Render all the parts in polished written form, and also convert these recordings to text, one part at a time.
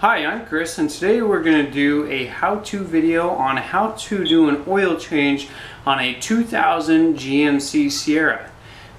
Hi, I'm Chris, and today we're going to do a how-to video on how to do an oil change on a 2000 GMC Sierra.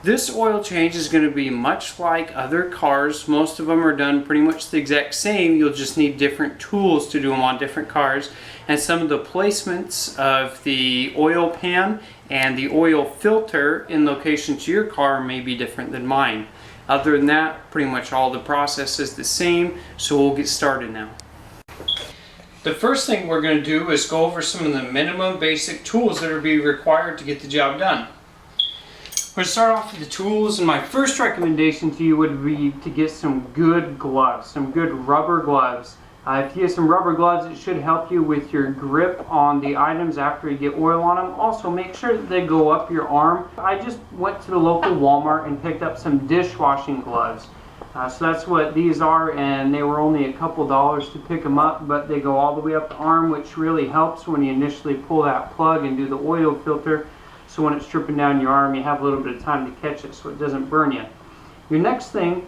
This oil change is going to be much like other cars. Most of them are done pretty much the exact same. You'll just need different tools to do them on different cars. And some of the placements of the oil pan and the oil filter in location to your car may be different than mine. Other than that, pretty much all the process is the same, so we'll get started now. The first thing we're going to do is go over some of the minimum basic tools that are be required to get the job done. We're going to start off with the tools, and my first recommendation to you would be to get some good gloves, some good rubber gloves. If you get some rubber gloves, it should help you with your grip on the items after you get oil on them. Also, make sure that they go up your arm. I just went to the local Walmart and picked up some dishwashing gloves. So that's what these are, and they were only a couple dollars to pick them up, but they go all the way up the arm, which really helps when you initially pull that plug and do the oil filter. So when it's dripping down your arm, you have a little bit of time to catch it so it doesn't burn you. Your next thing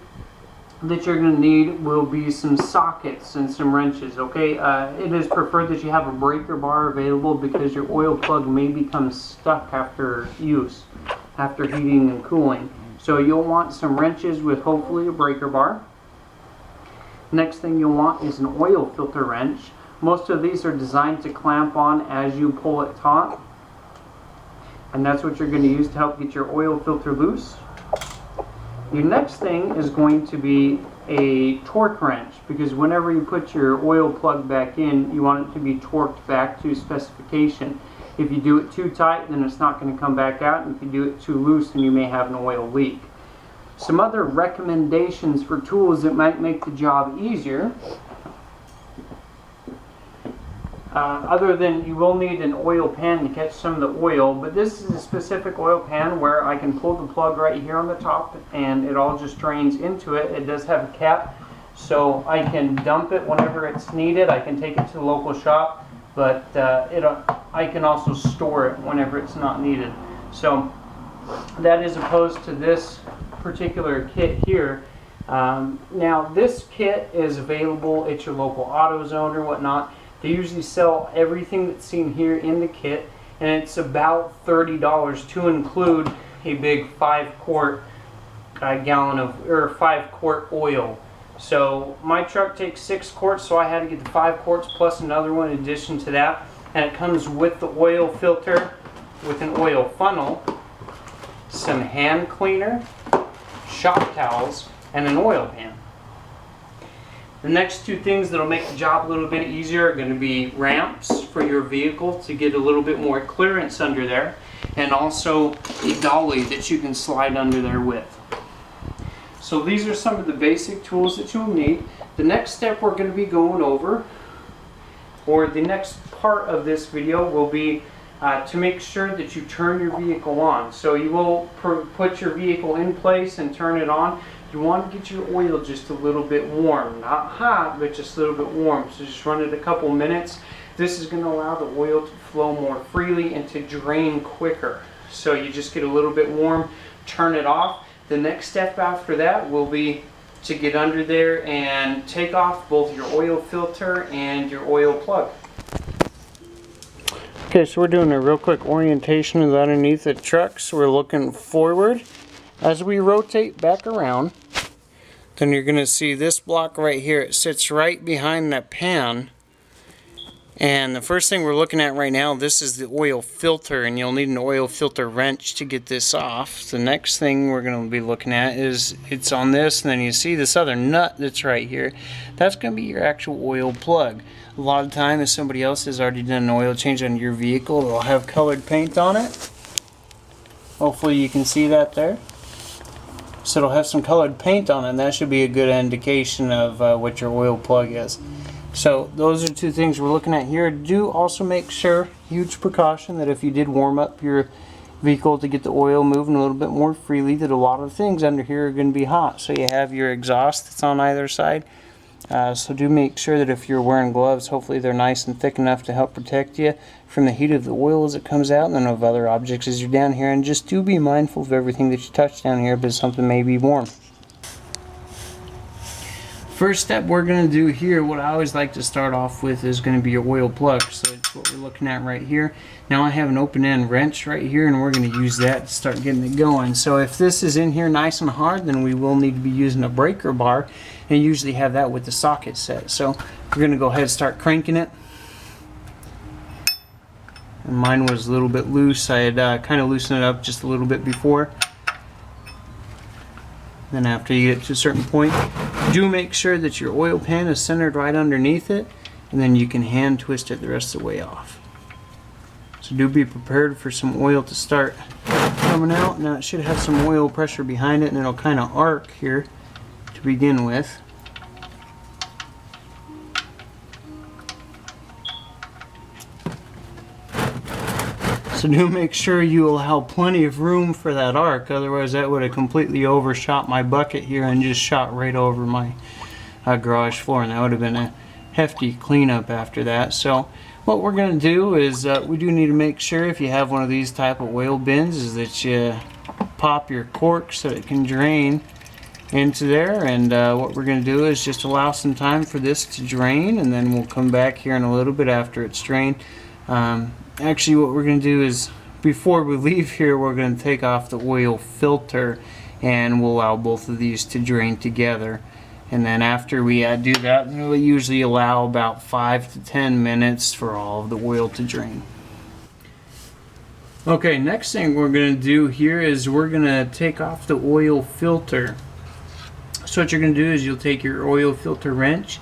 that you're going to need will be some sockets and some wrenches. Okay, it is preferred that you have a breaker bar available because your oil plug may become stuck after use, after heating and cooling. So you'll want some wrenches with hopefully a breaker bar. Next thing you'll want is an oil filter wrench. Most of these are designed to clamp on as you pull it taut, and that's what you're going to use to help get your oil filter loose. Your next thing is going to be a torque wrench, because whenever you put your oil plug back in, you want it to be torqued back to specification. If you do it too tight, then it's not going to come back out, and if you do it too loose, then you may have an oil leak. Some other recommendations for tools that might make the job easier. Other than you will need an oil pan to catch some of the oil, but this is a specific oil pan where I can pull the plug right here on the top and it all just drains into it. It does have a cap, so I can dump it whenever it's needed. I can take it to the local shop, but I can also store it whenever it's not needed. So that is opposed to this particular kit here. Now this kit is available at your local AutoZone or whatnot. They usually sell everything that's seen here in the kit, and it's about $30 to include a big 5-quart gallon of, or 5-quart oil. So my truck takes 6 quarts, so I had to get the 5 quarts plus another one in addition to that, and it comes with the oil filter, with an oil funnel, some hand cleaner, shop towels, and an oil pan. The next two things that will make the job a little bit easier are going to be ramps for your vehicle to get a little bit more clearance under there, and also a dolly that you can slide under there with. So these are some of the basic tools that you'll need. The next step we're going to be going over, or the next part of this video, will be to make sure that you turn your vehicle on. So you will put your vehicle in place and turn it on. You want to get your oil just a little bit warm, not hot, but just a little bit warm. So just run it a couple minutes. This is going to allow the oil to flow more freely and to drain quicker. So you just get a little bit warm, turn it off. The next step after that will be to get under there and take off both your oil filter and your oil plug. Okay, so we're doing a real quick orientation of underneath the truck. So we're looking forward. As we rotate back around, then you're going to see this block right here. It sits right behind that pan. And the first thing we're looking at right now, this is the oil filter, and you'll need an oil filter wrench to get this off. The next thing we're going to be looking at is it's on this, and then you see this other nut that's right here. That's going to be your actual oil plug. A lot of time, if somebody else has already done an oil change on your vehicle, they'll have colored paint on it. Hopefully you can see that there. So it'll have some colored paint on it, and that should be a good indication of what your oil plug is. So those are two things we're looking at here. Do also make sure, huge precaution, that if you did warm up your vehicle to get the oil moving a little bit more freely, that a lot of things under here are going to be hot. So you have your exhaust that's on either side. So do make sure that if you're wearing gloves, hopefully they're nice and thick enough to help protect you from the heat of the oil as it comes out, and then of other objects as you're down here. And just do be mindful of everything that you touch down here, because something may be warm. First step we're going to do here, what I always like to start off with, is going to be your oil plug. So it's what we're looking at right here. Now I have an open end wrench right here, and we're going to use that to start getting it going. So if this is in here nice and hard, then we will need to be using a breaker bar, and usually have that with the socket set. So we're going to go ahead and start cranking it. And mine was a little bit loose. I had kind of loosened it up just a little bit before. Then after you get to a certain point, do make sure that your oil pan is centered right underneath it, and then you can hand twist it the rest of the way off. So do be prepared for some oil to start coming out. Now it should have some oil pressure behind it, and it'll kind of arc here to begin with. So do make sure you allow plenty of room for that arc, otherwise that would have completely overshot my bucket here and just shot right over my garage floor, and that would have been a hefty cleanup after that. So what we're going to do is we do need to make sure, if you have one of these type of oil bins, is that you pop your cork so it can drain into there. And what we're going to do is just allow some time for this to drain, and then we'll come back here in a little bit after it's drained. Actually, what we're going to do is, before we leave here, we're going to take off the oil filter, and we'll allow both of these to drain together. And then after we do that, we'll usually allow about 5 to 10 minutes for all of the oil to drain. Okay, next thing we're going to do here is we're going to take off the oil filter. So what you're going to do is you'll take your oil filter wrench,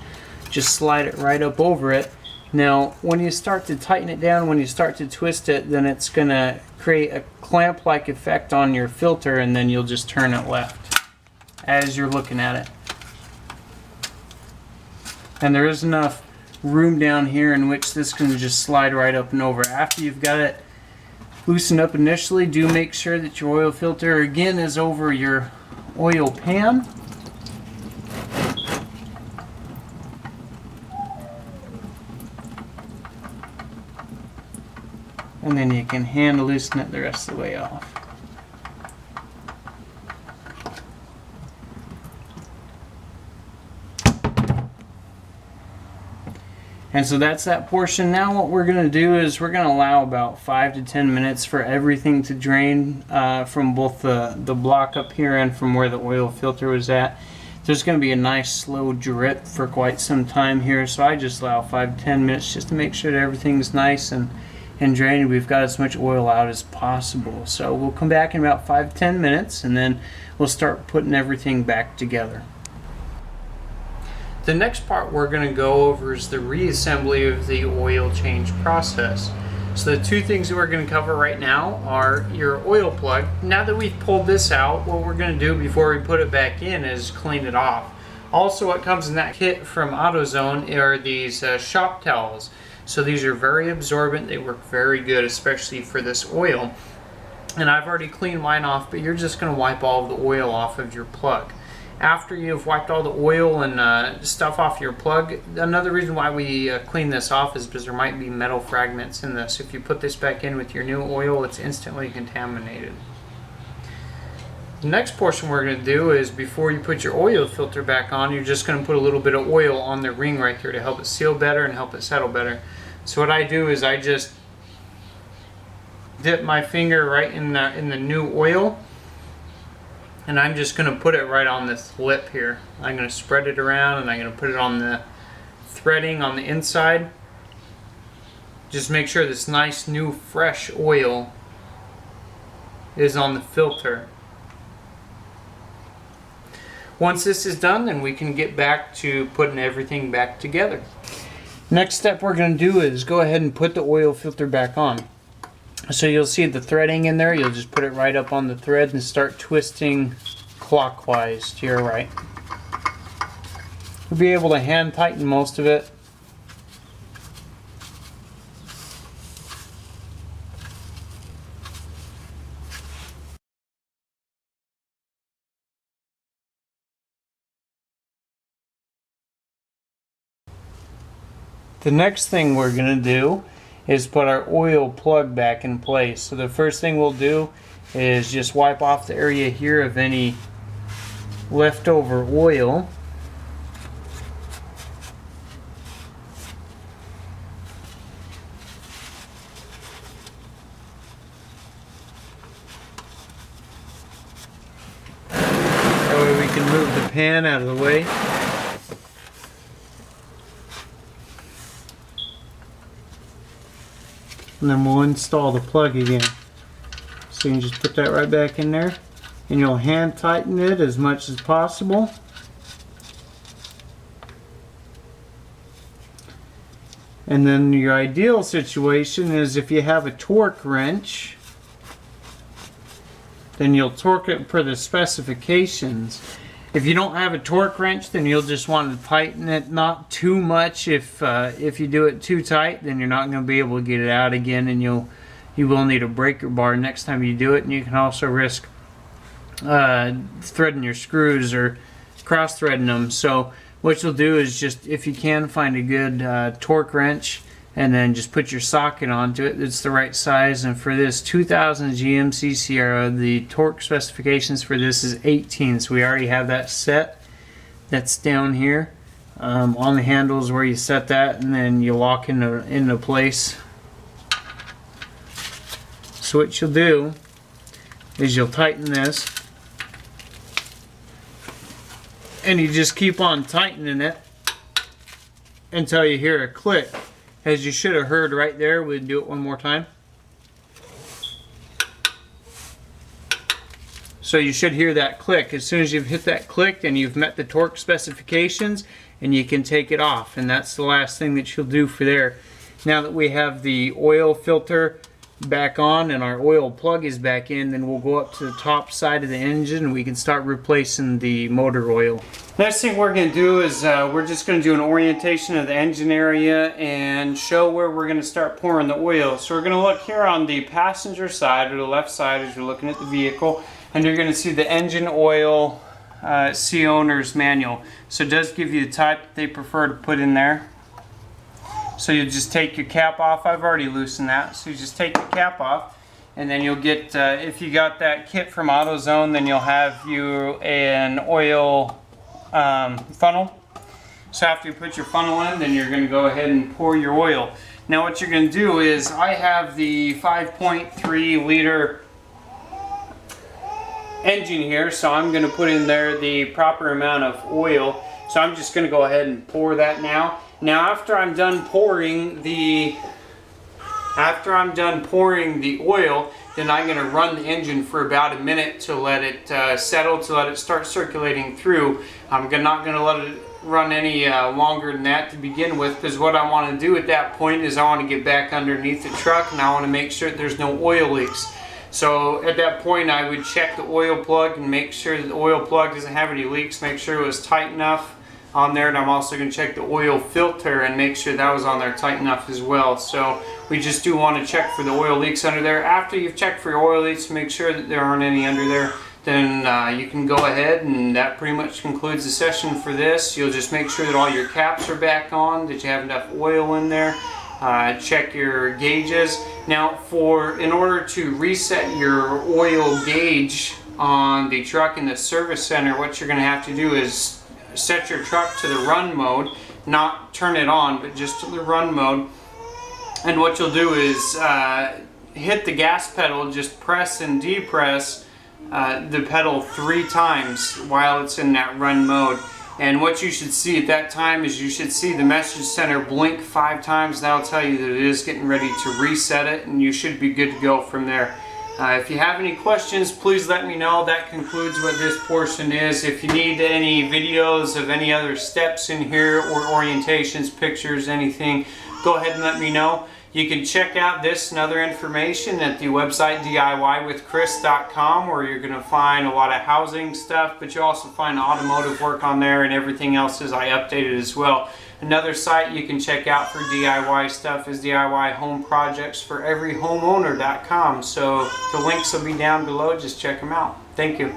just slide it right up over it. Now, when you start to tighten it down, when you start to twist it, then it's going to create a clamp-like effect on your filter, and then you'll just turn it left as you're looking at it. And there is enough room down here in which this can just slide right up and over. After you've got it loosened up initially, do make sure that your oil filter, again, is over your oil pan. And then you can hand loosen it the rest of the way off. And so that's that portion. Now what we're going to do is we're going to allow about 5 to 10 minutes for everything to drain from both the block up here and from where the oil filter was at. There's going to be a nice slow drip for quite some time here, so I just allow 5 to 10 minutes just to make sure that everything's nice and drained. We've got as much oil out as possible. So we'll come back in about 5 to 10 minutes, and then we'll start putting everything back together. The next part we're going to go over is the reassembly of the oil change process. So the two things that we're going to cover right now are your oil plug. Now that we've pulled this out, what we're going to do before we put it back in is clean it off. Also, what comes in that kit from AutoZone are these shop towels. So these are very absorbent, they work very good, especially for this oil. And I've already cleaned mine off, but you're just going to wipe all of the oil off of your plug. After you've wiped all the oil and stuff off your plug, another reason why we clean this off is because there might be metal fragments in this. If you put this back in with your new oil, it's instantly contaminated. The next portion we're going to do is, before you put your oil filter back on, you're just going to put a little bit of oil on the ring right here to help it seal better and help it settle better. So what I do is I just dip my finger right in the new oil, and I'm just going to put it right on this lip here. I'm going to spread it around, and I'm going to put it on the threading on the inside. Just make sure this nice new fresh oil is on the filter. Once this is done, then we can get back to putting everything back together. Next step we're going to do is go ahead and put the oil filter back on. So you'll see the threading in there. You'll just put it right up on the thread and start twisting clockwise to your right. You'll be able to hand tighten most of it. The next thing we're going to do is put our oil plug back in place. So the first thing we'll do is just wipe off the area here of any leftover oil. can move the pan out of the way. And then we'll install the plug again. So you can just put that right back in there. And you'll hand tighten it as much as possible. And then your ideal situation is if you have a torque wrench, then you'll torque it per the specifications. If you don't have a torque wrench, then you'll just want to tighten it not too much. If you do it too tight, then you're not going to be able to get it out again, and you will need a breaker bar next time you do it. And you can also risk threading your screws or cross threading them. So what you'll do is just, if you can, find a good torque wrench and then just put your socket onto it that's the right size. And for this 2000 GMC Sierra, the torque specifications for this is 18, so we already have that set. That's down here on the handles where you set that, and then you lock into place. So what you'll do is you'll tighten this, and you just keep on tightening it until you hear a click, as you should have heard right there. We'll do it one more time. So you should hear that click. As soon as you've hit that click, then you've met the torque specifications and you can take it off. And that's the last thing that you'll do for there. Now that we have the oil filter back on and our oil plug is back in, then we'll go up to the top side of the engine and we can start replacing the motor oil. Next thing we're going to do is we're just going to do an orientation of the engine area and show where we're going to start pouring the oil. So we're going to look here on the passenger side, or the left side as you're looking at the vehicle, and you're going to see the engine oil C owner's manual. So it does give you the type that they prefer to put in there. So you just take your cap off. I've already loosened that. So you just take the cap off, and then you'll get, if you got that kit from AutoZone, then you'll have an oil funnel. So after you put your funnel in, then you're going to go ahead and pour your oil. Now what you're going to do is, I have the 5.3 liter engine here, so I'm going to put in there the proper amount of oil. So I'm just going to go ahead and pour that now. Now after I'm done pouring the oil, then I'm going to run the engine for about a minute to let it settle, to let it start circulating through. I'm not going to let it run any longer than that to begin with, because what I want to do at that point is I want to get back underneath the truck and I want to make sure that there's no oil leaks. So at that point I would check the oil plug and make sure that the oil plug doesn't have any leaks, make sure it was tight enough on there, and I'm also going to check the oil filter and make sure that was on there tight enough as well. So we just do want to check for the oil leaks under there. After you've checked for your oil leaks, make sure that there aren't any under there, then you can go ahead, and that pretty much concludes the session for this. You'll just make sure that all your caps are back on, that you have enough oil in there. Check your gauges. Now in order to reset your oil gauge on the truck in the service center, what you're going to have to do is set your truck to the run mode, not turn it on, but just to the run mode. And what you'll do is hit the gas pedal, just press and depress the pedal 3 times while it's in that run mode. And what you should see at that time is you should see the message center blink 5 times. That'll tell you that it is getting ready to reset it, and you should be good to go from there. If you have any questions, please let me know. That concludes what this portion is. If you need any videos of any other steps in here, or orientations, pictures, anything, go ahead and let me know. You can check out this and other information at the website DIYwithchris.com, where you're going to find a lot of housing stuff, but you'll also find automotive work on there, and everything else is I updated as well. Another site you can check out for DIY stuff is DIY Home Projects for everyhomeowner.com. So the links will be down below. Just check them out. Thank you.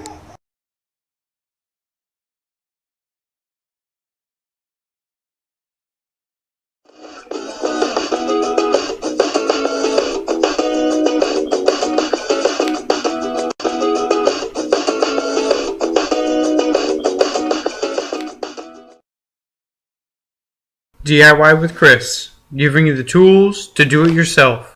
DIY with Chris, giving you the tools to do it yourself.